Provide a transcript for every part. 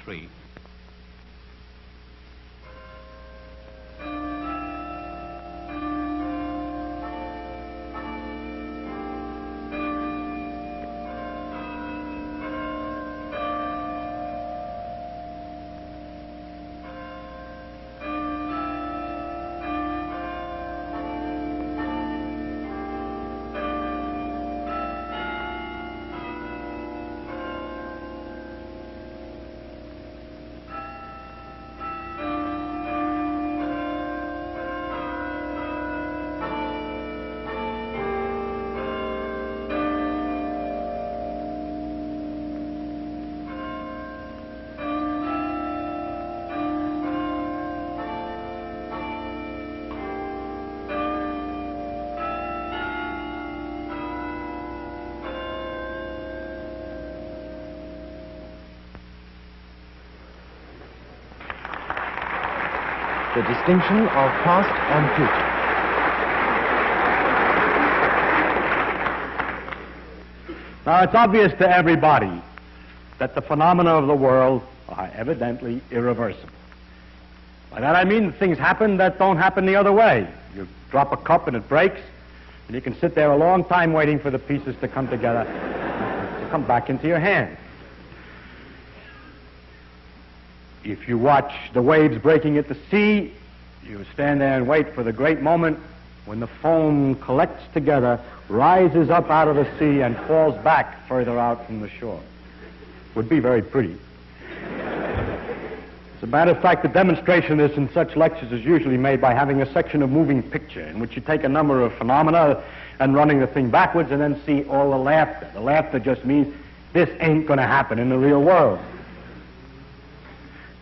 3. The distinction of past and future. Now, it's obvious to everybody that the phenomena of the world are evidently irreversible. By that I mean things happen that don't happen the other way. You drop a cup and it breaks, and you can sit there a long time waiting for the pieces to come together, to come back into your hand. If you watch the waves breaking at the sea, you stand there and wait for the great moment when the foam collects together, rises up out of the sea, and falls back further out from the shore. Would be very pretty. As a matter of fact, the demonstration of this in such lectures is usually made by having a section of moving picture in which you take a number of phenomena and running the thing backwards and then see all the laughter. The laughter just means this ain't going to happen in the real world.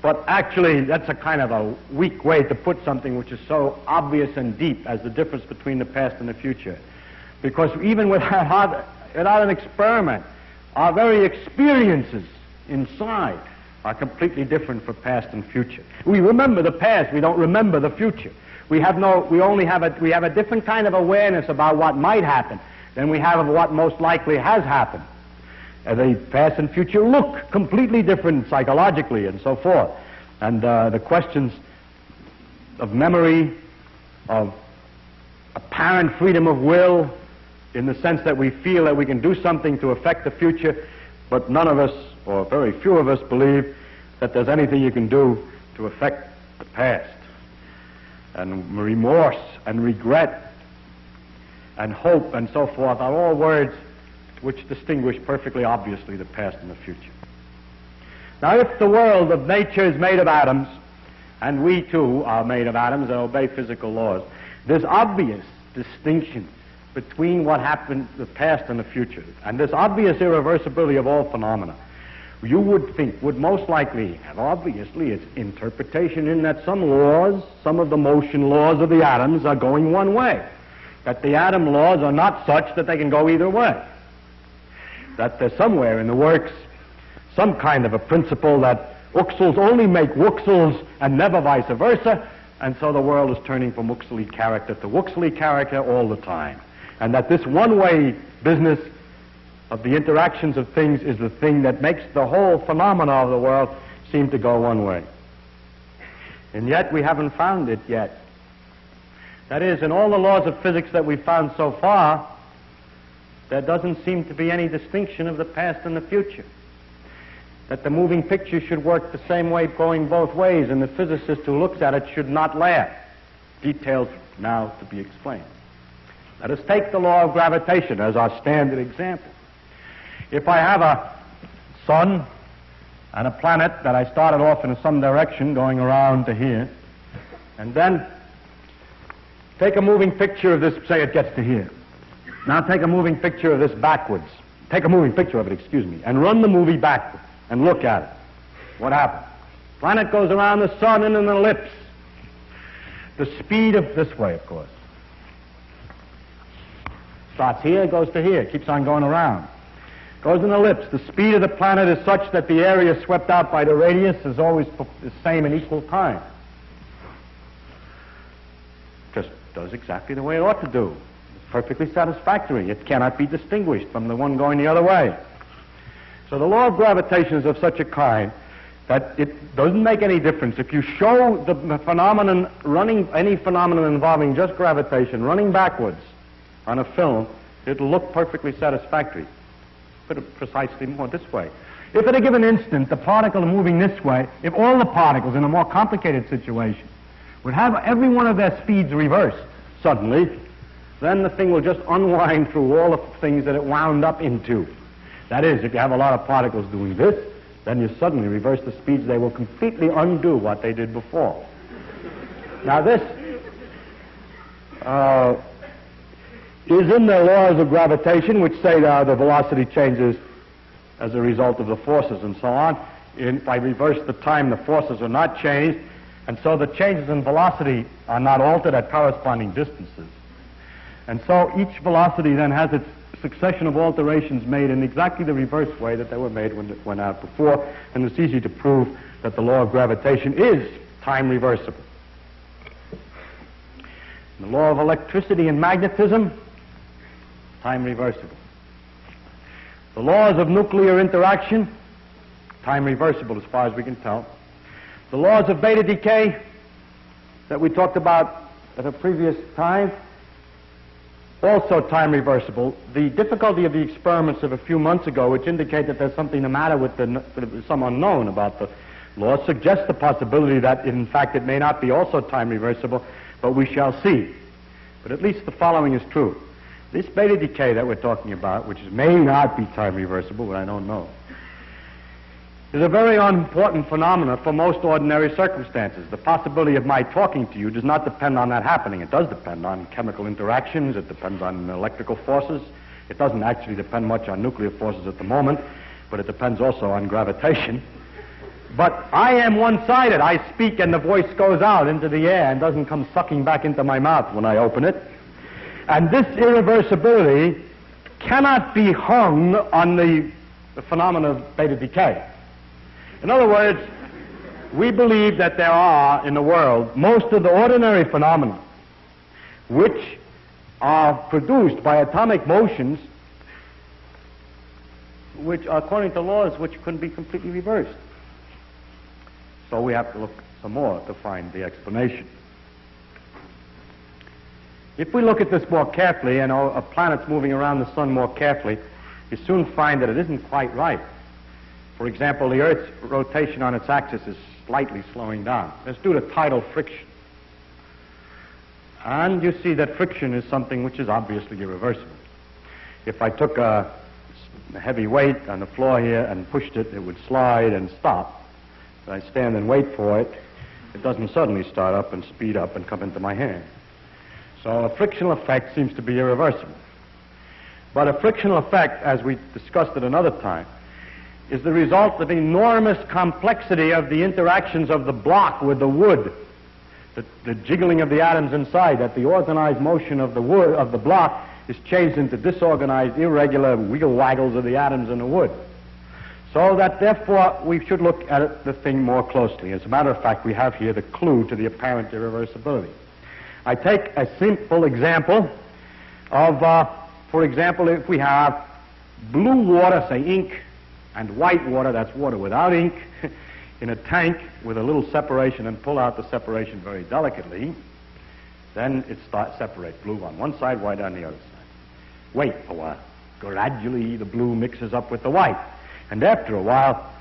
But actually, that's a kind of a weak way to put something which is so obvious and deep as the difference between the past and the future. Because even without an experiment, our very experiences inside are completely different for past and future. We remember the past, we don't remember the future. We have a different kind of awareness about what might happen than we have of what most likely has happened. The past and future look completely different psychologically and so forth. And the questions of memory, of apparent freedom of will, in the sense that we feel that we can do something to affect the future, but none of us, or very few of us, believe that there's anything you can do to affect the past. And remorse and regret and hope and so forth are all words which distinguish perfectly obviously the past and the future. Now, if the world of nature is made of atoms, and we too are made of atoms and obey physical laws, there's obvious distinction between what happened, the past and the future, and this obvious irreversibility of all phenomena, you would think would most likely have obviously its interpretation in that some laws, some of the motion laws of the atoms are going one way, that the atom laws are not such that they can go either way, that there's somewhere in the works some kind of a principle that Uxels only make Wuxels and never vice versa, and so the world is turning from Uxley character to Wuxley character all the time. And that this one-way business of the interactions of things is the thing that makes the whole phenomena of the world seem to go one way. And yet we haven't found it yet. That is, in all the laws of physics that we've found so far, there doesn't seem to be any distinction of the past and the future. That the moving picture should work the same way going both ways, and the physicist who looks at it should not laugh. Details now to be explained. Let us take the law of gravitation as our standard example. If I have a sun and a planet that I started off in some direction going around to here, and then take a moving picture of this, say it gets to here. Now take a moving picture of this backwards. Take a moving picture of it, excuse me, and run the movie backwards and look at it. What happens? Planet goes around the sun in an ellipse. The speed of this way, of course. Starts here, goes to here, keeps on going around. Goes in an ellipse. The speed of the planet is such that the area swept out by the radius is always the same in equal time. Just does exactly the way it ought to do. It's perfectly satisfactory. It cannot be distinguished from the one going the other way. So the law of gravitation is of such a kind that it doesn't make any difference. If you show the phenomenon running, any phenomenon involving just gravitation running backwards on a film, it'll look perfectly satisfactory. Put it precisely more this way. If at a given instant the particle moving this way, if all the particles in a more complicated situation would have every one of their speeds reversed suddenly, then the thing will just unwind through all the things that it wound up into. That is, if you have a lot of particles doing this, then you suddenly reverse the speeds, they will completely undo what they did before. Now this is in the laws of gravitation, which say that the velocity changes as a result of the forces and so on. If I reverse the time, the forces are not changed, and so the changes in velocity are not altered at corresponding distances. And so each velocity then has its succession of alterations made in exactly the reverse way that they were made when it went out before, and it's easy to prove that the law of gravitation is time reversible. The law of electricity and magnetism, time reversible. The laws of nuclear interaction, time reversible as far as we can tell. The laws of beta decay that we talked about at a previous time, also time reversible. The difficulty of the experiments of a few months ago, which indicate that there's something the matter with some unknown about the law, suggests the possibility that in fact it may not be also time reversible, but we shall see. But at least the following is true. This beta decay that we're talking about, which may not be time reversible, but I don't know, is a very unimportant phenomenon for most ordinary circumstances. The possibility of my talking to you does not depend on that happening. It does depend on chemical interactions. It depends on electrical forces. It doesn't actually depend much on nuclear forces at the moment, but it depends also on gravitation. But I am one-sided. I speak and the voice goes out into the air and doesn't come sucking back into my mouth when I open it. And this irreversibility cannot be hung on the phenomena of beta decay. In other words, we believe that there are in the world most of the ordinary phenomena which are produced by atomic motions which are according to laws which can be completely reversed. So we have to look some more to find the explanation. If we look at this more carefully and a planet's moving around the sun more carefully, you soon find that it isn't quite right. For example, the Earth's rotation on its axis is slightly slowing down. That's due to tidal friction. And you see that friction is something which is obviously irreversible. If I took a heavy weight on the floor here and pushed it, it would slide and stop. If I stand and wait for it, it doesn't suddenly start up and speed up and come into my hand. So a frictional effect seems to be irreversible. But a frictional effect, as we discussed at another time, is the result of enormous complexity of the interactions of the block with the wood, the jiggling of the atoms inside, that the organized motion of the wood, of the block, is changed into disorganized, irregular wiggle waggles of the atoms in the wood. So that therefore we should look at the thing more closely. As a matter of fact, we have here the clue to the apparent irreversibility. I take a simple example of, for example, if we have blue water, say ink, and white water, that's water without ink, in a tank with a little separation, and pull out the separation very delicately, then it starts separate, blue on one side, white on the other side. Wait a while. Gradually the blue mixes up with the white, and after a while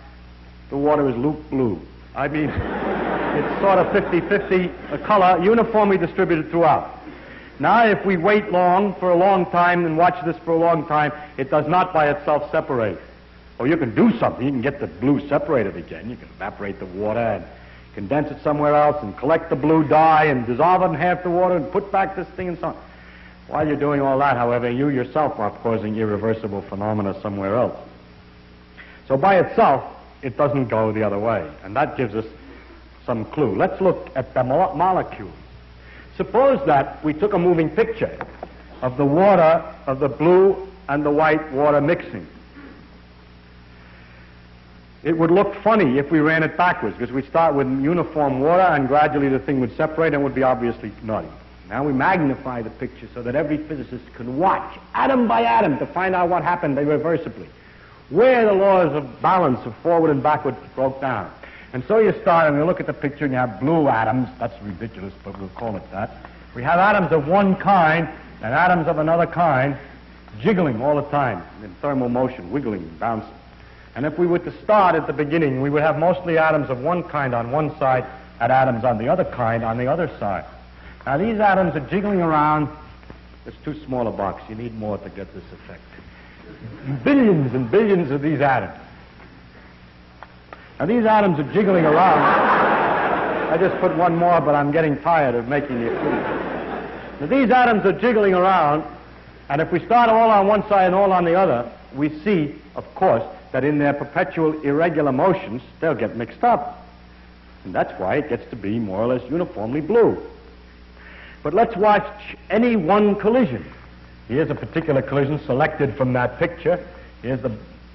the water is Luke blue. I mean, it's sort of 50-50, a color uniformly distributed throughout. Now if we wait for a long time and watch this for a long time, it does not by itself separate. Or you can do something. You can get the blue separated again. You can evaporate the water and condense it somewhere else and collect the blue dye and dissolve it in half the water and put back this thing and so on. While you're doing all that, however, you yourself are causing irreversible phenomena somewhere else. So by itself, it doesn't go the other way. And that gives us some clue. Let's look at the molecules. Suppose that we took a moving picture of the water, of the blue and the white water mixing. It would look funny if we ran it backwards, because we'd start with uniform water and gradually the thing would separate and would be obviously nutty. Now we magnify the picture so that every physicist can watch atom by atom to find out what happened irreversibly, where the laws of balance of forward and backward broke down. And so you start and you look at the picture and you have blue atoms. That's ridiculous, but we'll call it that. We have atoms of one kind and atoms of another kind jiggling all the time in thermal motion, wiggling, bouncing. And if we were to start at the beginning, we would have mostly atoms of one kind on one side and atoms on the other kind on the other side. Now these atoms are jiggling around. It's too small a box. You need more to get this effect. Billions and billions of these atoms. Now these atoms are jiggling around. I just put one more, but I'm getting tired of making you see. Now these atoms are jiggling around, and if we start all on one side and all on the other, we see, of course, that in their perpetual irregular motions, they'll get mixed up. And that's why it gets to be more or less uniformly blue. But let's watch any one collision. Here's a particular collision selected from that picture. Here's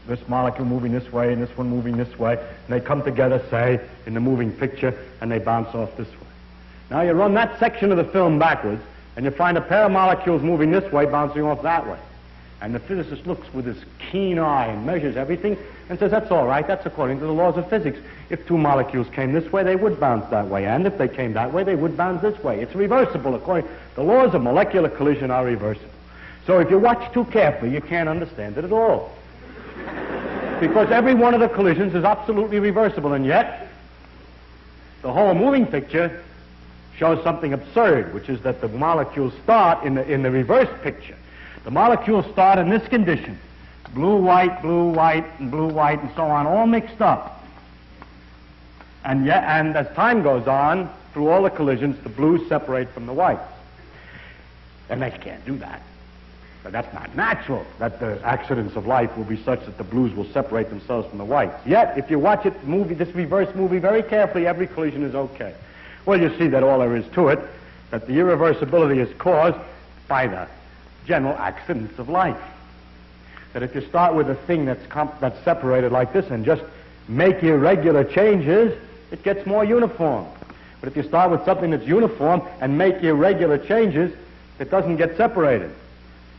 this molecule moving this way and this one moving this way, and they come together, say, in the moving picture, and they bounce off this way. Now you run that section of the film backwards, and you find a pair of molecules moving this way, bouncing off that way. And the physicist looks with his keen eye and measures everything and says, that's all right, that's according to the laws of physics. If two molecules came this way, they would bounce that way, and if they came that way, they would bounce this way. It's reversible according... The laws of molecular collision are reversible. So if you watch too carefully, you can't understand it at all. Because every one of the collisions is absolutely reversible, and yet the whole moving picture shows something absurd, which is that the molecules start in the reverse picture. The molecules start in this condition, blue, white, and blue, white, and so on, all mixed up. And as time goes on, through all the collisions, the blues separate from the whites. And they can't do that. But that's not natural, that the accidents of life will be such that the blues will separate themselves from the whites. Yet, if you watch this reverse movie very carefully, every collision is okay. Well, you see that all there is to it, that the irreversibility is caused by the general accidents of life. That if you start with a thing that's separated like this and just make irregular changes, it gets more uniform. But if you start with something that's uniform and make irregular changes, it doesn't get separated.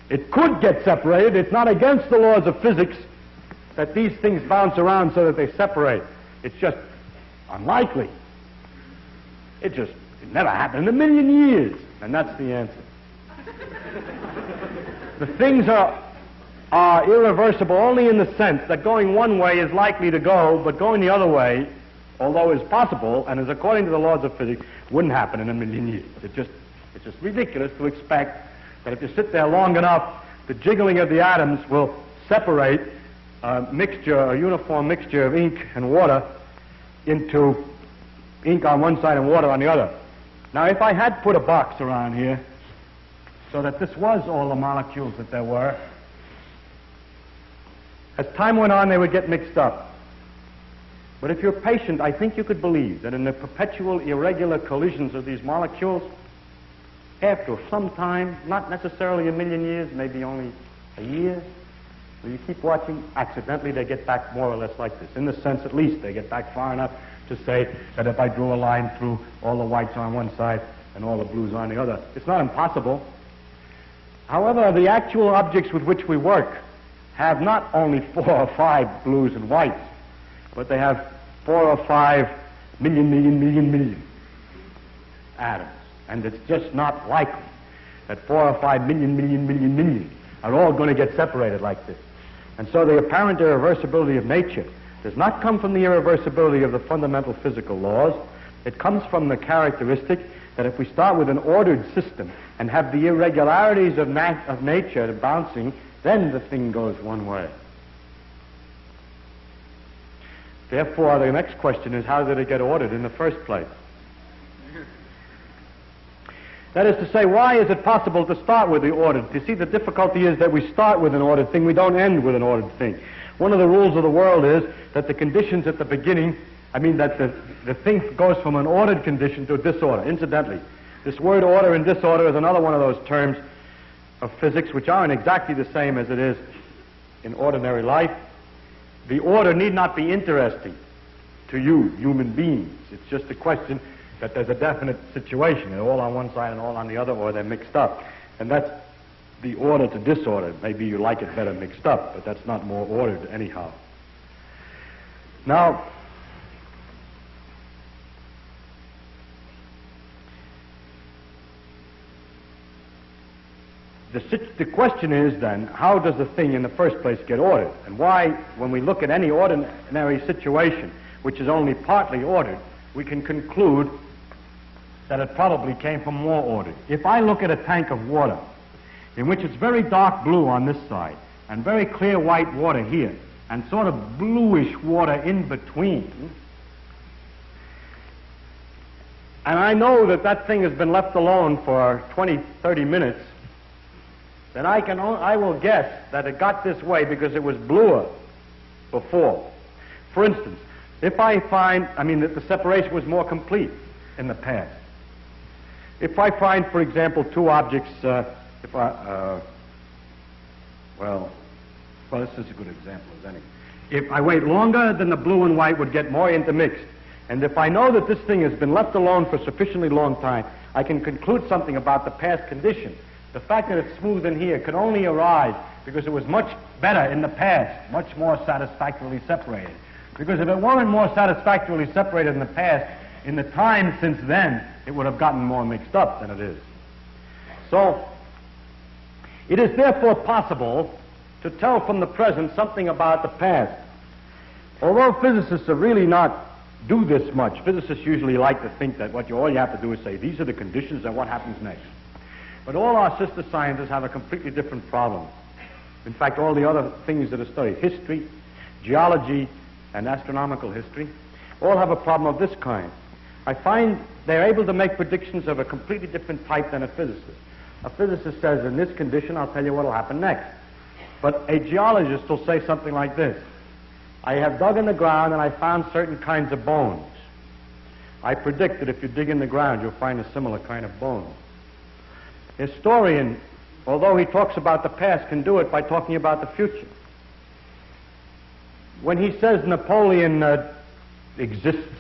It could get separated. It's not against the laws of physics that these things bounce around so that they separate. It's just unlikely. It never happened in a million years. And that's the answer. The things are irreversible only in the sense that going one way is likely to go, but going the other way, although is possible and is according to the laws of physics, wouldn't happen in a million years. It's just ridiculous to expect that if you sit there long enough, the jiggling of the atoms will separate a uniform mixture of ink and water into ink on one side and water on the other. Now, if I had put a box around here so that this was all the molecules that there were, as time went on, they would get mixed up. But if you're patient, I think you could believe that in the perpetual irregular collisions of these molecules, after some time, not necessarily a million years, maybe only a year, so you keep watching, accidentally they get back more or less like this. In the sense, at least, they get back far enough to say that if I drew a line through all the whites on one side and all the blues on the other, it's not impossible. However, the actual objects with which we work have not only 4 or 5 blues and whites, but they have 4 or 5 million atoms. And it's just not likely that 4 or 5 million are all going to get separated like this. And so the apparent irreversibility of nature does not come from the irreversibility of the fundamental physical laws. It comes from the characteristic that if we start with an ordered system and have the irregularities of nature bouncing, then the thing goes one way. Therefore, the next question is, how did it get ordered in the first place? That is to say, why is it possible to start with the ordered? You see, the difficulty is that we start with an ordered thing, we don't end with an ordered thing. One of the rules of the world is that the conditions at the beginning, that the thing goes from an ordered condition to a disorder. Incidentally, this word order and disorder is another one of those terms of physics which aren't exactly the same as it is in ordinary life. The order need not be interesting to you, human beings. It's just a question that there's a definite situation. They're all on one side and all on the other, or they're mixed up. And that's the order to disorder. Maybe you like it better mixed up, but that's not more ordered anyhow. Now, the question is then, how does the thing in the first place get ordered? And why, when we look at any ordinary situation, which is only partly ordered, we can conclude that it probably came from more order. If I look at a tank of water, in which it's very dark blue on this side, and very clear white water here, and sort of bluish water in between, and I know that that thing has been left alone for 20, 30 minutes, then I will guess that it got this way because it was bluer before. For instance, if I find, that the separation was more complete in the past. If I find, for example, two objects, this is a good example of any. If I wait longer, then the blue and white would get more intermixed. And if I know that this thing has been left alone for a sufficiently long time, I can conclude something about the past condition. The fact that it's smooth in here can only arise because it was much better in the past, much more satisfactorily separated. Because if it weren't more satisfactorily separated in the past, in the time since then, it would have gotten more mixed up than it is. So, it is therefore possible to tell from the present something about the past. Although physicists are really not do this much. Physicists usually like to think that all you have to do is say, these are the conditions and what happens next. But all our sister sciences have a completely different problem. In fact, all the other things that are studied, history, geology, and astronomical history, all have a problem of this kind. I find they're able to make predictions of a completely different type than a physicist. A physicist says, in this condition, I'll tell you what will happen next. But a geologist will say something like this. I have dug in the ground and I found certain kinds of bones. I predict that if you dig in the ground, you'll find a similar kind of bone. A historian, although he talks about the past, can do it by talking about the future. When he says Napoleon exists,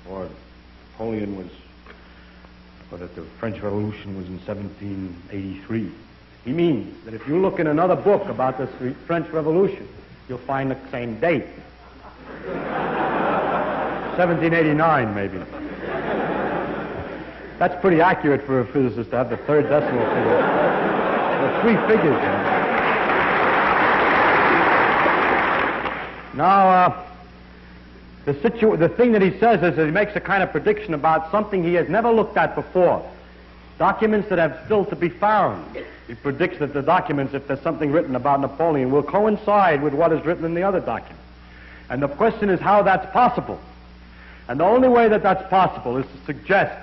or Napoleon was, or that the French Revolution was in 1783, he means that if you look in another book about the French Revolution, you'll find the same date. 1789, maybe. That's pretty accurate for a physicist to have the third decimal figure. There are three figures there. Now, the thing that he says is that he makes a kind of prediction about something he has never looked at before. Documents that have still to be found. He predicts that the documents, if there's something written about Napoleon, will coincide with what is written in the other documents. And the question is how that's possible. And the only way that that's possible is to suggest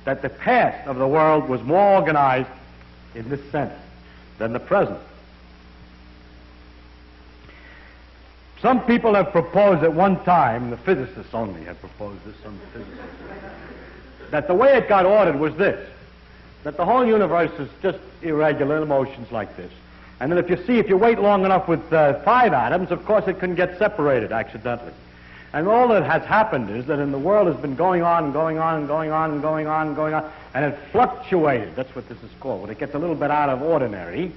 that the past of the world was more organized in this sense than the present. Some people have proposed at one time, the physicists only have proposed this, some physicists, that the way it got ordered was this, that the whole universe is just irregular motions like this. And then if you wait long enough with 5 atoms, of course it can get separated accidentally. And all that has happened is that in the world has been going on and going on and going on and going on and going on, and it fluctuated. That's what this is called. When it gets a little bit out of ordinary,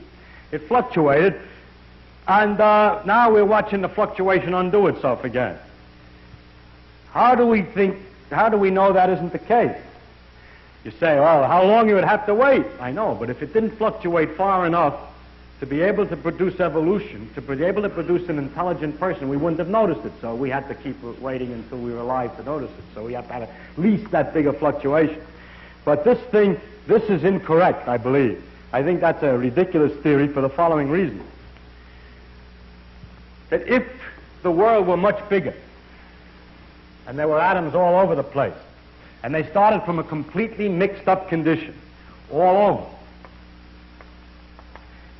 it fluctuated, and now we're watching the fluctuation undo itself again. How do we know that isn't the case? You say, well, how long you would have to wait? I know, but if it didn't fluctuate far enough to be able to produce evolution, to be able to produce an intelligent person, we wouldn't have noticed it. So we had to keep waiting until we were alive to notice it. So we have to have at least that big a fluctuation. But this is incorrect, I believe. I think that's a ridiculous theory for the following reason. That if the world were much bigger, and there were atoms all over the place, and they started from a completely mixed up condition, all over,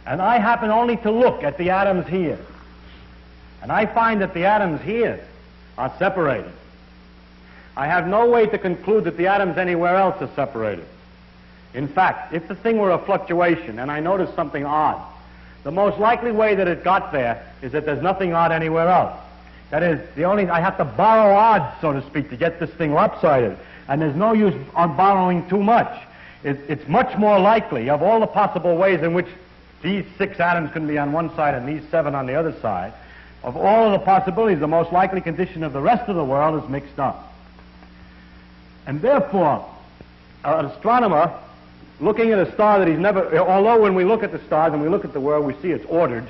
and I happen only to look at the atoms here, and I find that the atoms here are separated, I have no way to conclude that the atoms anywhere else are separated. In fact, if the thing were a fluctuation, and I noticed something odd, the most likely way that it got there is that there's nothing odd anywhere else. That is, I have to borrow odds, so to speak, to get this thing lopsided. And there's no use on borrowing too much. It's much more likely, of all the possible ways in which these 6 atoms can be on one side and these 7 on the other side, of all of the possibilities, the most likely condition of the rest of the world is mixed up. And therefore, an astronomer looking at a star that he's never, although when we look at the stars and we look at the world, we see it's ordered.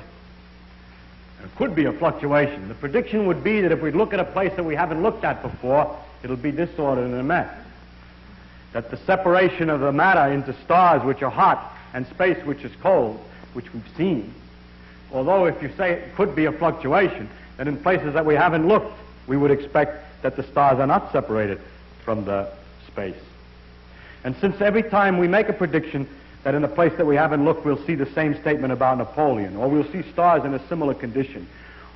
It could be a fluctuation. The prediction would be that if we look at a place that we haven't looked at before, it'll be disordered in a mess. That the separation of the matter into stars which are hot and space which is cold, which we've seen, although if you say it could be a fluctuation, then in places that we haven't looked, we would expect that the stars are not separated from the space. And since every time we make a prediction that in a place that we haven't looked, we'll see the same statement about Napoleon, or we'll see stars in a similar condition,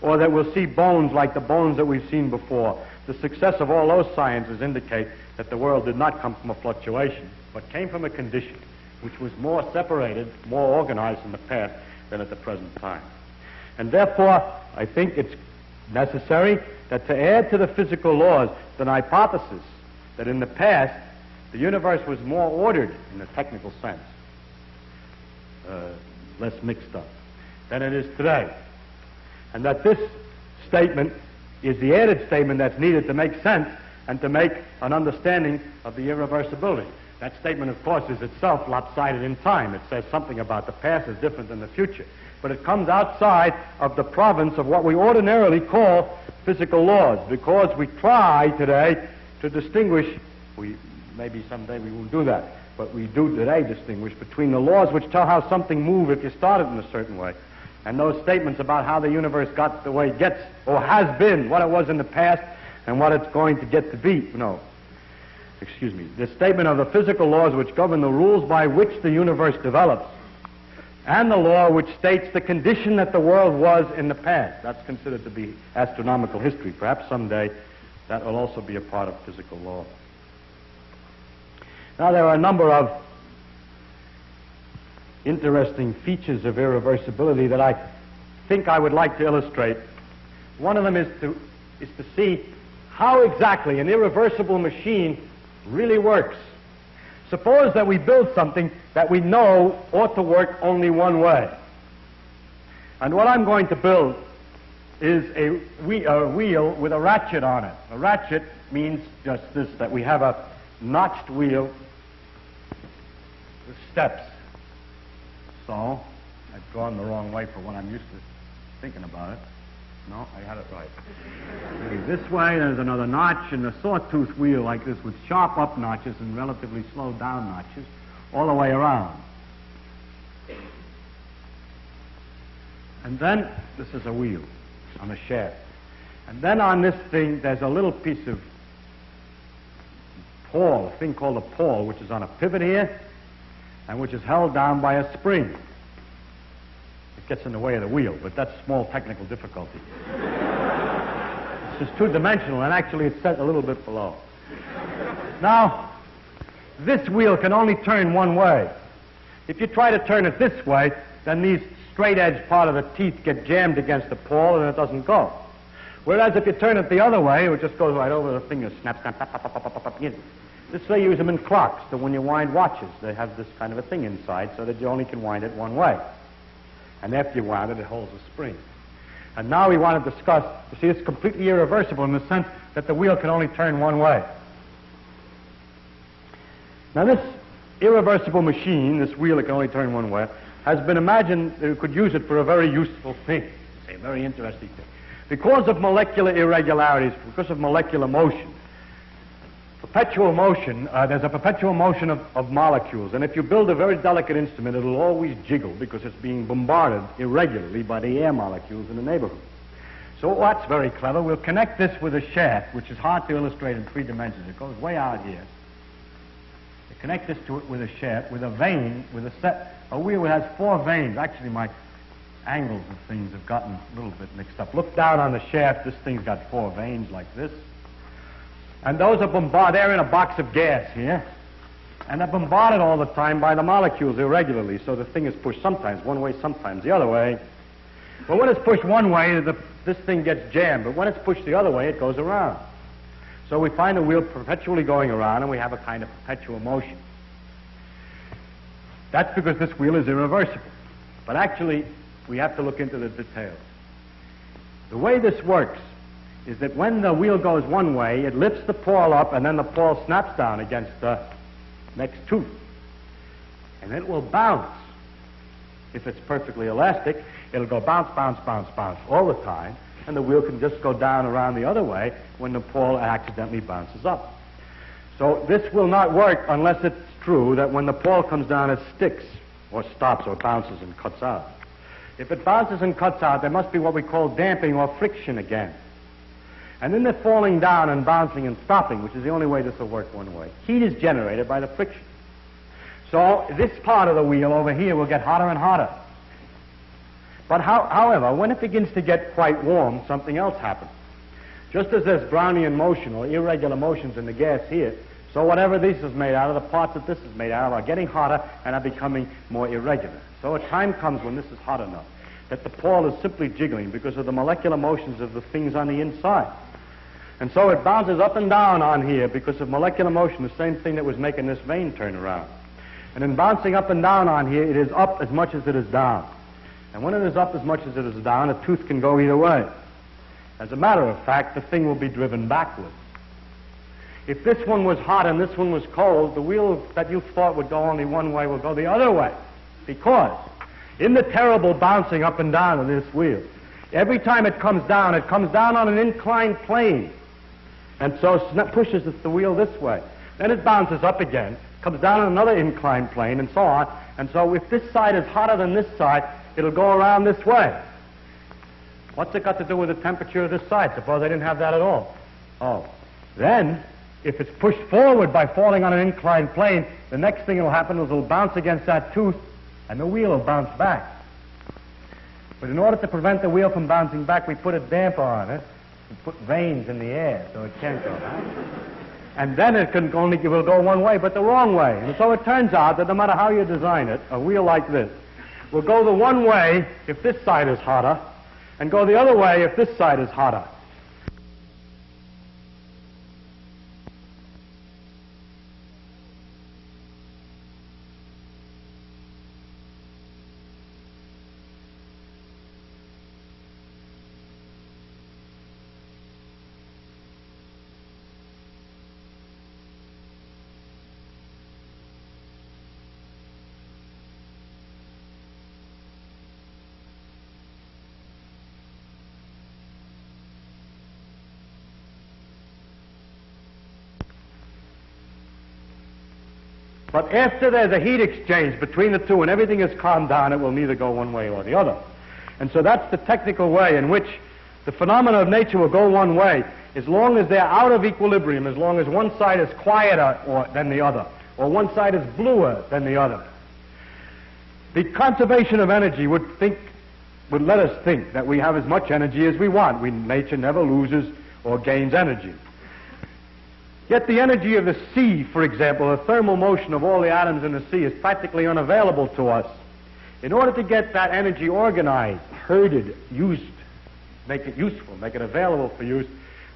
or that we'll see bones like the bones that we've seen before, the success of all those sciences indicate that the world did not come from a fluctuation, but came from a condition which was more separated, more organized in the past than at the present time. And therefore, I think it's necessary that to add to the physical laws the hypothesis that in the past the universe was more ordered in the technical sense, less mixed up, than it is today. And that this statement is the added statement that's needed to make sense and to make an understanding of the irreversibility. That statement, of course, is itself lopsided in time. It says something about the past is different than the future. But it comes outside of the province of what we ordinarily call physical laws, because we try today to distinguish, maybe someday we won't do that, but we do today distinguish between the laws which tell how something moves if you start it in a certain way, and those statements about how the universe got the way it gets, or has been, what it was in the past, and what it's going to get to be. The statement of the physical laws which govern the rules by which the universe develops, and the law which states the condition that the world was in the past. That's considered to be astronomical history. Perhaps someday that will also be a part of physical law. Now, there are a number of interesting features of irreversibility that I think I would like to illustrate. One of them is to see how exactly an irreversible machine really works. Suppose that we build something that we know ought to work only one way. And what I'm going to build is a wheel with a ratchet on it. A ratchet means just this, that we have a notched wheel with steps. So, I've gone the wrong way for what I'm used to thinking about it. No, I had it right. This way, there's another notch, and a sawtooth wheel like this with sharp up notches and relatively slow down notches all the way around. And then, this is a wheel on a shaft. And then on this thing, there's a little piece of pawl, a thing called a pawl, which is on a pivot here, and which is held down by a spring. It gets in the way of the wheel, but that's small technical difficulty. It's just two-dimensional, and actually it's set a little bit below. Now, this wheel can only turn one way. If you try to turn it this way, then these straight-edge part of the teeth get jammed against the pawl, and it doesn't go. Whereas if you turn it the other way, it just goes right over the fingers, snap, snap, pop, pop, pop, pop, pop. This they use them in clocks, so when you wind watches, they have this kind of a thing inside so that you only can wind it one way. And after you wound it, it holds a spring. And now we want to discuss, you see, it's completely irreversible in the sense that the wheel can only turn one way. Now this irreversible machine, this wheel that can only turn one way, has been imagined that we could use it for a very useful thing, a very interesting thing. Because of molecular irregularities, because of molecular motion, perpetual motion, there's a perpetual motion of molecules, and if you build a very delicate instrument, it'll always jiggle because it's being bombarded irregularly by the air molecules in the neighborhood. So what's very clever, we'll connect this with a shaft, which is hard to illustrate in 3 dimensions. It goes way out here. You connect this to it with a shaft, with a vane, with a wheel that has 4 vanes. Actually, my angles of things have gotten a little bit mixed up. Look down on the shaft. This thing's got 4 vanes like this. And those are bombarded. They're in a box of gas here. And they're bombarded all the time by the molecules irregularly. So the thing is pushed sometimes one way, sometimes the other way. But when it's pushed one way, this thing gets jammed. But when it's pushed the other way, it goes around. So we find the wheel perpetually going around, and we have a kind of perpetual motion. That's because this wheel is irreversible. But actually, we have to look into the details. The way this works is that when the wheel goes one way, it lifts the pawl up, and then the pawl snaps down against the next tooth. and it will bounce. If it's perfectly elastic, it'll go bounce, bounce, bounce, bounce all the time, and the wheel can just go down around the other way when the pole accidentally bounces up. So this will not work unless it's true that when the pole comes down, it sticks, or stops, or bounces and cuts out. If it bounces and cuts out, there must be what we call damping or friction again. And then the falling down and bouncing and stopping, which is the only way this will work one way. Heat is generated by the friction. So this part of the wheel over here will get hotter and hotter. But however, when it begins to get quite warm, something else happens. Just as there's Brownian motion or irregular motions in the gas here, so whatever this is made out of, the parts that this is made out of, are getting hotter and are becoming more irregular. So a time comes when this is hot enough that the pole is simply jiggling because of the molecular motions of the things on the inside. And so it bounces up and down on here because of molecular motion, the same thing that was making this vane turn around. And in bouncing up and down on here, it is up as much as it is down. And when it is up as much as it is down, a tooth can go either way. As a matter of fact, the thing will be driven backwards. If this one was hot and this one was cold, the wheel that you thought would go only one way will go the other way. Because in the terrible bouncing up and down of this wheel, every time it comes down on an inclined plane. And so it pushes the wheel this way. Then it bounces up again, comes down on another inclined plane, and so on. And so if this side is hotter than this side, it'll go around this way. What's it got to do with the temperature of this side? Suppose I didn't have that at all. Oh. Then, if it's pushed forward by falling on an inclined plane, the next thing that'll happen is it'll bounce against that tooth, and the wheel will bounce back. But in order to prevent the wheel from bouncing back, we put a damper on it. We put vanes in the air so it can't go back. And then it will go one way, but the wrong way. And so it turns out that no matter how you design it, a wheel like this will go the one way if this side is hotter, and go the other way if this side is hotter. But after there's a heat exchange between the two and everything is calmed down, it will neither go one way or the other. And so that's the technical way in which the phenomena of nature will go one way as long as they're out of equilibrium, as long as one side is quieter than the other, or one side is bluer than the other. The conservation of energy would let us think that we have as much energy as we want. Nature never loses or gains energy. Yet the energy of the sea, for example, the thermal motion of all the atoms in the sea, is practically unavailable to us. In order to get that energy organized, herded, used, make it useful, make it available for use,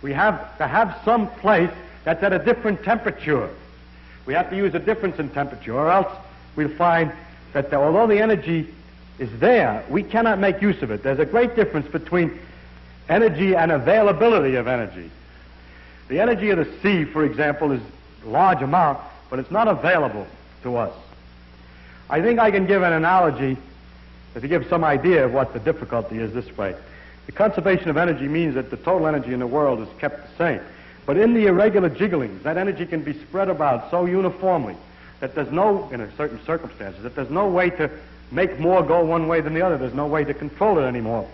we have to have some place that's at a different temperature. We have to use a difference in temperature, or else we'll find that although the energy is there, we cannot make use of it. There's a great difference between energy and availability of energy. The energy of the sea, for example, is a large amount, but it's not available to us. I think I can give an analogy to give some idea of what the difficulty is this way. The conservation of energy means that the total energy in the world is kept the same. But in the irregular jigglings, that energy can be spread about so uniformly that there's no, in certain circumstances, that there's no way to make more go one way than the other. There's no way to control it anymore.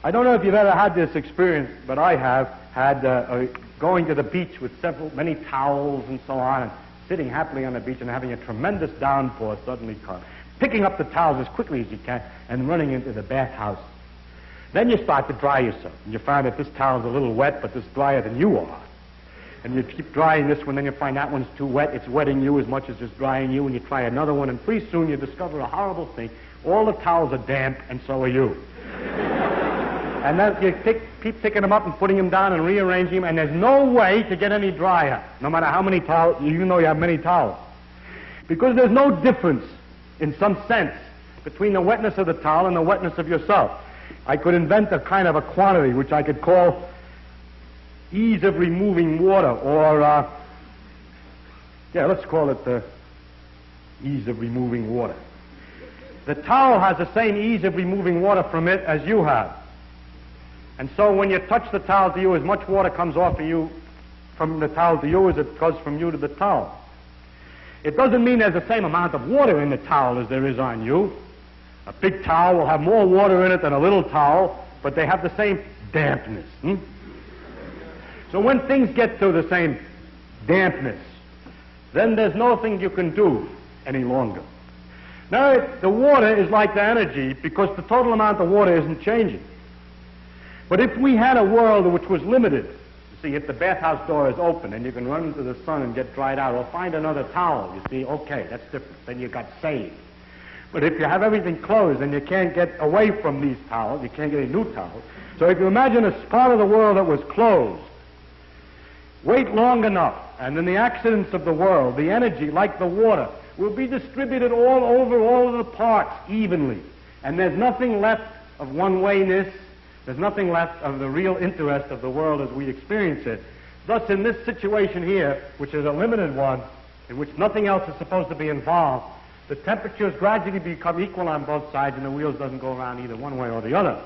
I don't know if you've ever had this experience, but I have had going to the beach with many towels and so on, and sitting happily on the beach and having a tremendous downpour suddenly come, picking up the towels as quickly as you can and running into the bathhouse. Then you start to dry yourself, and you find that this towel's a little wet, but it's drier than you are. And you keep drying this one, then you find that one's too wet, it's wetting you as much as it's drying you, and you try another one, and pretty soon you discover a horrible thing. All the towels are damp, and so are you. And then you keep picking them up and putting them down and rearranging them, and there's no way to get any drier, no matter how many towels, even though you have many towels. Because there's no difference, in some sense, between the wetness of the towel and the wetness of yourself. I could invent a kind of a quantity which I could call ease of removing water, or, let's call it ease of removing water. The towel has the same ease of removing water from it as you have. And so when you touch the towel to you, as much water comes off of you from the towel to you as it goes from you to the towel. It doesn't mean there's the same amount of water in the towel as there is on you. A big towel will have more water in it than a little towel, but they have the same dampness. So when things get to the same dampness, then there's nothing you can do any longer. Now, the water is like the energy because the total amount of water isn't changing. But if we had a world which was limited, you see, if the bathhouse door is open and you can run into the sun and get dried out, or find another towel, you see, okay, that's different. Then you got saved. But if you have everything closed and you can't get away from these towels, you can't get any new towels. So if you imagine a part of the world that was closed, wait long enough, and in the accidents of the world, the energy, like the water, will be distributed all over all of the parts evenly. And there's nothing left of one-wayness. There's nothing left of the real interest of the world as we experience it. Thus, in this situation here, which is a limited one, in which nothing else is supposed to be involved, the temperatures gradually become equal on both sides, and the wheels doesn't go around either one way or the other.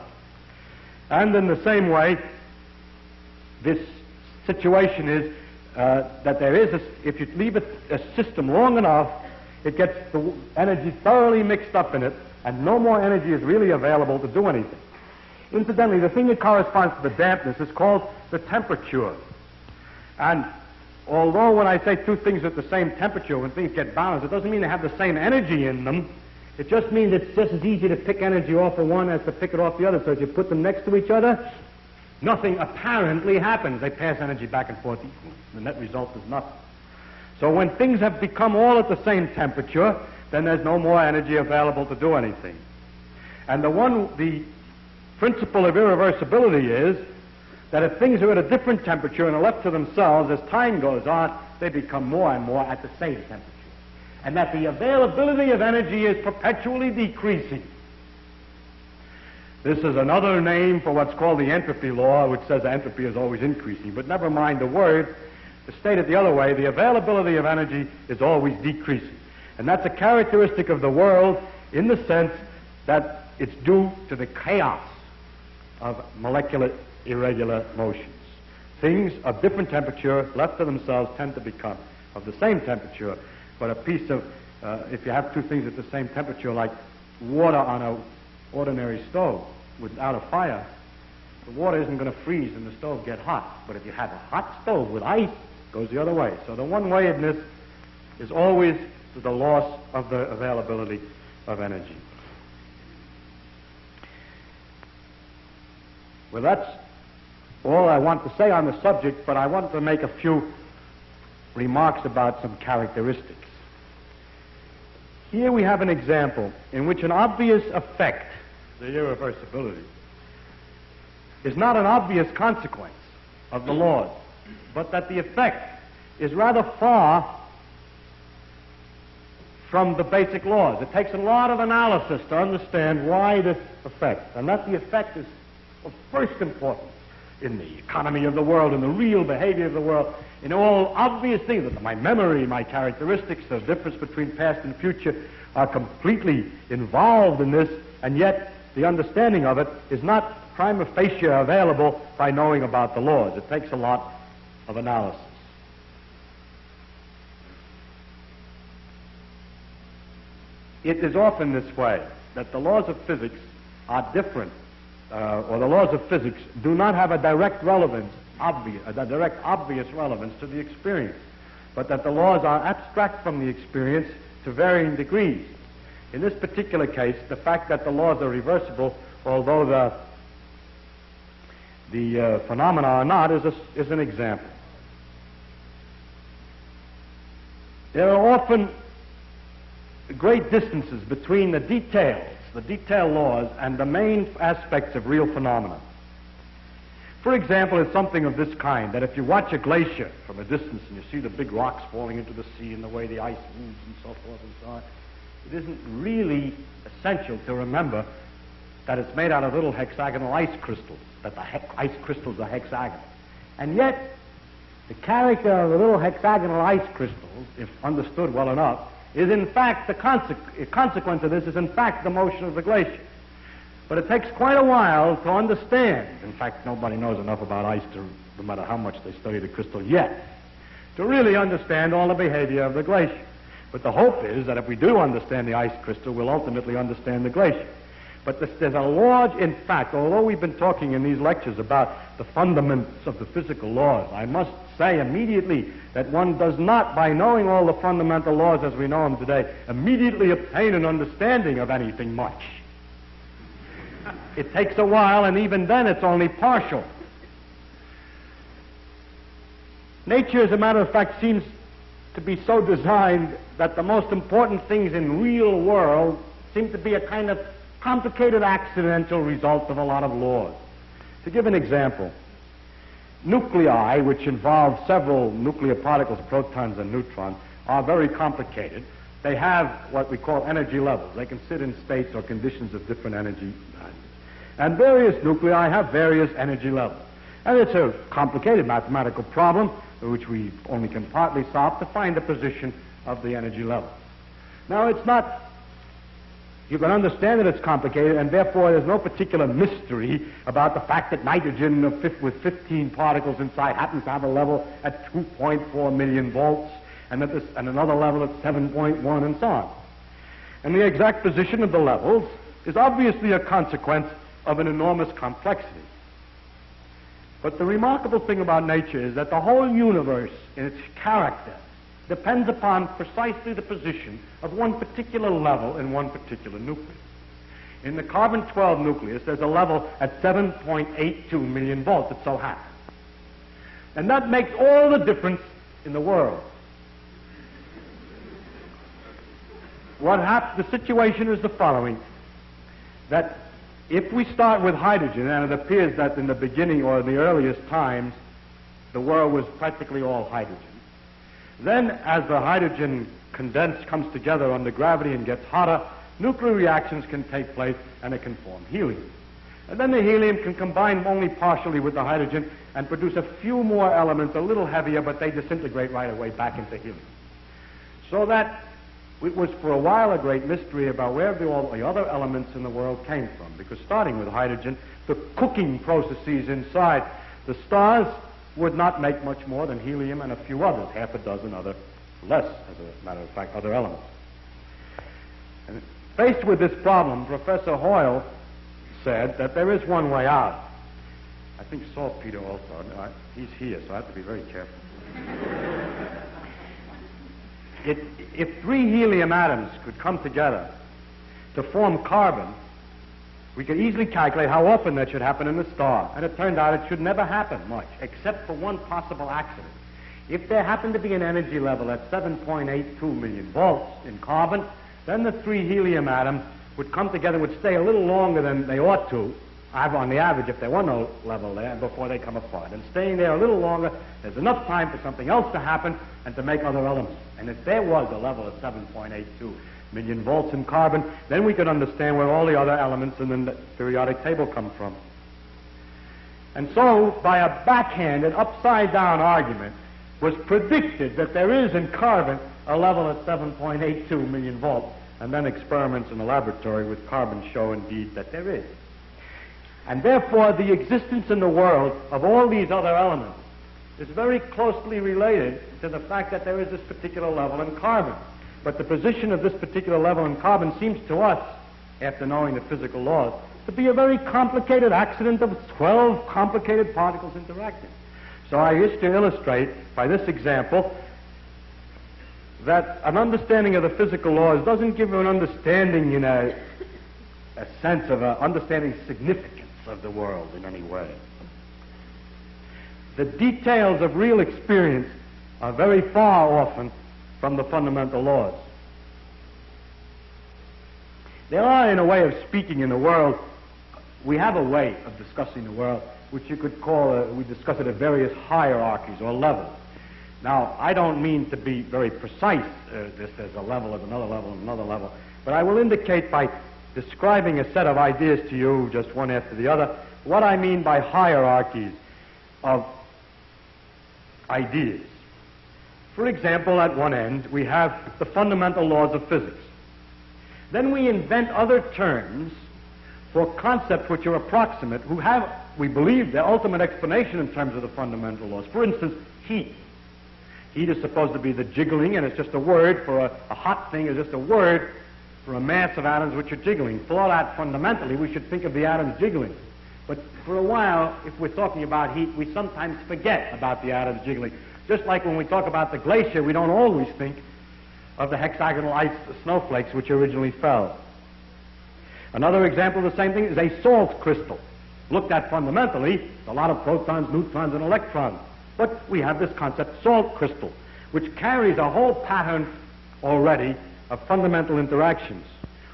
And in the same way, this situation is that there is, if you leave a system long enough, it gets the energy thoroughly mixed up in it, and no more energy is really available to do anything. Incidentally, the thing that corresponds to the dampness is called the temperature. And although when I say two things at the same temperature, when things get balanced, it doesn't mean they have the same energy in them. It just means it's just as easy to pick energy off of one as to pick it off the other. So if you put them next to each other, nothing apparently happens. They pass energy back and forth equally. The net result is nothing. So when things have become all at the same temperature, then there's no more energy available to do anything. And the principle of irreversibility is that if things are at a different temperature and are left to themselves, as time goes on, they become more and more at the same temperature. And that the availability of energy is perpetually decreasing. This is another name for what's called the entropy law, which says entropy is always increasing. But never mind the word. To state it the other way, the availability of energy is always decreasing. And that's a characteristic of the world in the sense that it's due to the chaos of molecular irregular motions. Things of different temperature, left to themselves, tend to become of the same temperature, but a piece of, if you have two things at the same temperature, like water on an ordinary stove without a fire, the water isn't going to freeze and the stove get hot. But if you have a hot stove with ice, it goes the other way. So the one-wayedness is always to the loss of the availability of energy. Well, that's all I want to say on the subject, but I want to make a few remarks about some characteristics. Here we have an example in which an obvious effect, the irreversibility, is not an obvious consequence of the laws, but that the effect is rather far from the basic laws. It takes a lot of analysis to understand why this effect, and that the effect is of first importance in the economy of the world, in the real behavior of the world, in all obvious things, that my memory, my characteristics, the difference between past and future are completely involved in this, and yet the understanding of it is not prima facie available by knowing about the laws. It takes a lot of analysis. It is often this way, that the laws of physics are different, or the laws of physics do not have a direct relevance, obvious relevance to the experience, but that the laws are abstract from the experience to varying degrees. In this particular case, the fact that the laws are reversible, although the phenomena are not, is an example. There are often great distances between the detail laws, and the main aspects of real phenomena. For example, it's something of this kind, that if you watch a glacier from a distance and you see the big rocks falling into the sea and the way the ice moves and so forth and so on, it isn't really essential to remember that it's made out of little hexagonal ice crystals, that the ice crystals are hexagonal. And yet, the character of the little hexagonal ice crystals, if understood well enough, is in fact the consequence of this is in fact the motion of the glacier. But it takes quite a while to understand. In fact, nobody knows enough about ice to, no matter how much they study the crystal yet, to really understand all the behavior of the glacier. But the hope is that if we do understand the ice crystal, we'll ultimately understand the glacier. But there's a large, in fact, although we've been talking in these lectures about the fundaments of the physical laws, I must say immediately that one does not, by knowing all the fundamental laws as we know them today, immediately obtain an understanding of anything much. It takes a while, and even then it's only partial. Nature, as a matter of fact, seems to be so designed that the most important things in real world seem to be a kind of complicated accidental result of a lot of laws. To give an example, nuclei, which involve several nuclear particles, protons and neutrons, are very complicated. They have what we call energy levels. They can sit in states or conditions of different energy values. And various nuclei have various energy levels. And it's a complicated mathematical problem, which we only can partly solve, to find the position of the energy level. Now, it's not, you can understand that it's complicated, and therefore there's no particular mystery about the fact that nitrogen with 15 particles inside happens to have a level at 2.4 million volts, and another level at 7.1, and so on. And the exact position of the levels is obviously a consequence of an enormous complexity. But the remarkable thing about nature is that the whole universe in its character depends upon precisely the position of one particular level in one particular nucleus. In the carbon-12 nucleus, there's a level at 7.82 million volts, it so happens. And that makes all the difference in the world. The situation is the following, that if we start with hydrogen, and it appears that in the beginning or in the earliest times, the world was practically all hydrogen. Then, as the hydrogen comes together under gravity and gets hotter, nuclear reactions can take place and it can form helium. And then the helium can combine only partially with the hydrogen and produce a few more elements, a little heavier, but they disintegrate right away back into helium. So that it was for a while a great mystery about where all the other elements in the world came from, because starting with hydrogen, the cooking processes inside the stars would not make much more than helium and a few others, half a dozen other, less, as a matter of fact, other elements. And faced with this problem, Professor Hoyle said that there is one way out. I think saltpeter also. He's here, so I have to be very careful. If 3 helium atoms could come together to form carbon, we could easily calculate how often that should happen in the star. And it turned out it should never happen much, except for one possible accident. If there happened to be an energy level at 7.82 million volts in carbon, then the 3 helium atoms would come together, would stay a little longer than they ought to, on the average, if there were no level there, before they come apart. And staying there a little longer, there's enough time for something else to happen and to make other elements. And if there was a level of 7.82 million volts in carbon, then we could understand where all the other elements in the periodic table come from. And so, by a backhanded, upside-down argument, was predicted that there is in carbon a level at 7.82 million volts, and then experiments in the laboratory with carbon show indeed that there is. And therefore, the existence in the world of all these other elements is very closely related to the fact that there is this particular level in carbon. But the position of this particular level in carbon seems to us, after knowing the physical laws, to be a very complicated accident of 12 complicated particles interacting. So I wish to illustrate by this example that an understanding of the physical laws doesn't give you an understanding in a sense of understanding significance of the world in any way. The details of real experience are very far often from the fundamental laws. There are, in a way of speaking, in the world, we have a way of discussing the world which you could call, we discuss it at various hierarchies or levels. Now, I don't mean to be very precise, this as a level, as another level, and another level, but I will indicate by describing a set of ideas to you, just one after the other, what I mean by hierarchies of ideas. For example, at one end, we have the fundamental laws of physics. Then we invent other terms for concepts which are approximate, who have, we believe, the ultimate explanation in terms of the fundamental laws. For instance, heat. Heat is supposed to be the jiggling, and it's just a word for a hot thing, is just a word for a mass of atoms which are jiggling. For that, fundamentally, we should think of the atoms jiggling. But for a while, if we're talking about heat, we sometimes forget about the atoms jiggling. Just like when we talk about the glacier, we don't always think of the hexagonal ice snowflakes which originally fell. Another example of the same thing is a salt crystal. Looked at fundamentally, a lot of protons, neutrons, and electrons. But we have this concept, salt crystal, which carries a whole pattern already of fundamental interactions,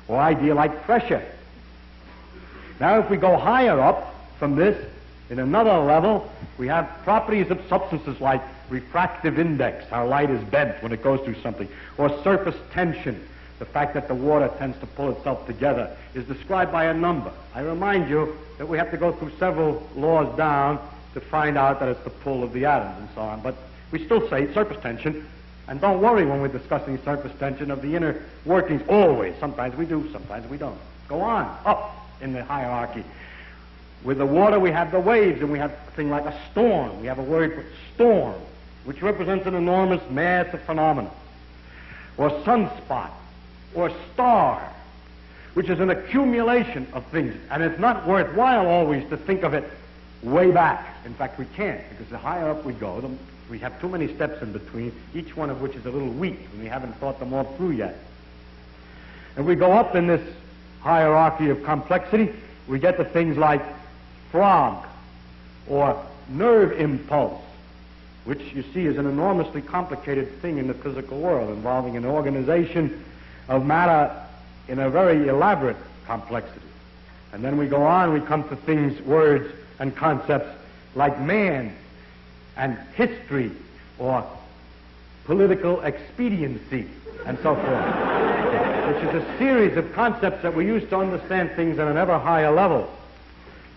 or idea like pressure. Now, if we go higher up from this, in another level, we have properties of substances like refractive index, how light is bent when it goes through something, or surface tension, the fact that the water tends to pull itself together, is described by a number. I remind you that we have to go through several laws down to find out that it's the pull of the atoms and so on. But we still say surface tension, and don't worry when we're discussing surface tension of the inner workings, always. Sometimes we do, sometimes we don't. Go on, up in the hierarchy. With the water, we have the waves, and we have a thing like a storm. We have a word for storm, which represents an enormous mass of phenomena. Or sunspot, or star, which is an accumulation of things. And it's not worthwhile always to think of it way back. In fact, we can't, because the higher up we go, we have too many steps in between, each one of which is a little weak, and we haven't thought them all through yet. If we go up in this hierarchy of complexity, we get to things like frog, or nerve impulse, which you see is an enormously complicated thing in the physical world, involving an organization of matter in a very elaborate complexity. And then we go on, we come to things, words, and concepts like man, and history, or political expediency, and so forth, which is a series of concepts that we use to understand things at an ever higher level.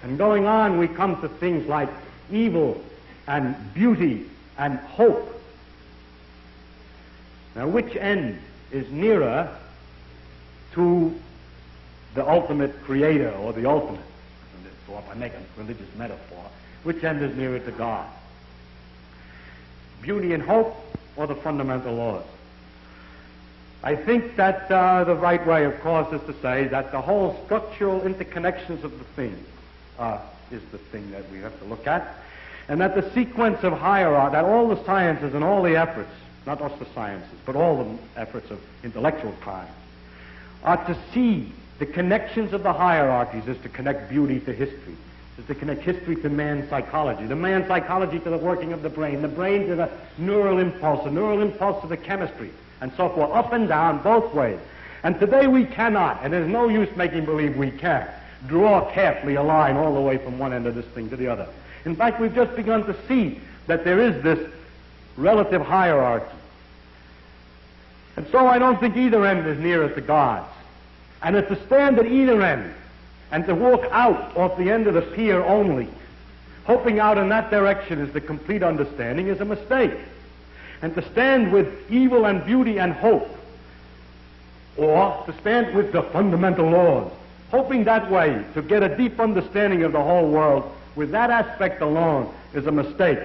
And going on, we come to things like evil, and beauty, and hope. Now, which end is nearer to the ultimate creator, or the ultimate? So if I make a religious metaphor, which end is nearer to God? Beauty and hope, or the fundamental laws? I think that the right way, of course, is to say that the whole structural interconnections of the thing is the thing that we have to look at, and that the sequence of hierarchy, that all the sciences and all the efforts, not just the sciences, but all the efforts of intellectual kind, are to see the connections of the hierarchies, is to connect beauty to history, is to connect history to man's psychology, the man's psychology to the working of the brain to the neural impulse to the chemistry, and so forth, up and down, both ways. And today we cannot, and there's no use making believe we can, draw carefully a line all the way from one end of this thing to the other. In fact, we've just begun to see that there is this relative hierarchy. And so I don't think either end is nearer to God's. And if to stand at either end and to walk out off the end of the pier only, hoping out in that direction is the complete understanding, is a mistake. And to stand with evil and beauty and hope, or to stand with the fundamental laws, hoping that way to get a deep understanding of the whole world, with that aspect alone, is a mistake.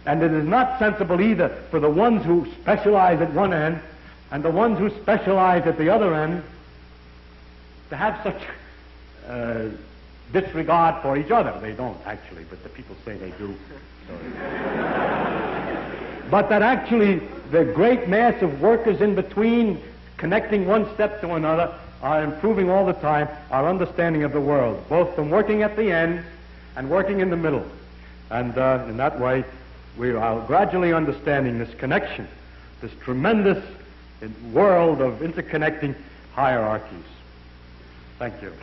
And it is not sensible either for the ones who specialize at one end and the ones who specialize at the other end to have such disregard for each other. They don't, actually, but the people say they do. But that actually the great mass of workers in between, connecting one step to another, are improving all the time our understanding of the world, both from working at the end and working in the middle. And in that way, we are gradually understanding this connection, this tremendous world of interconnecting hierarchies. Thank you.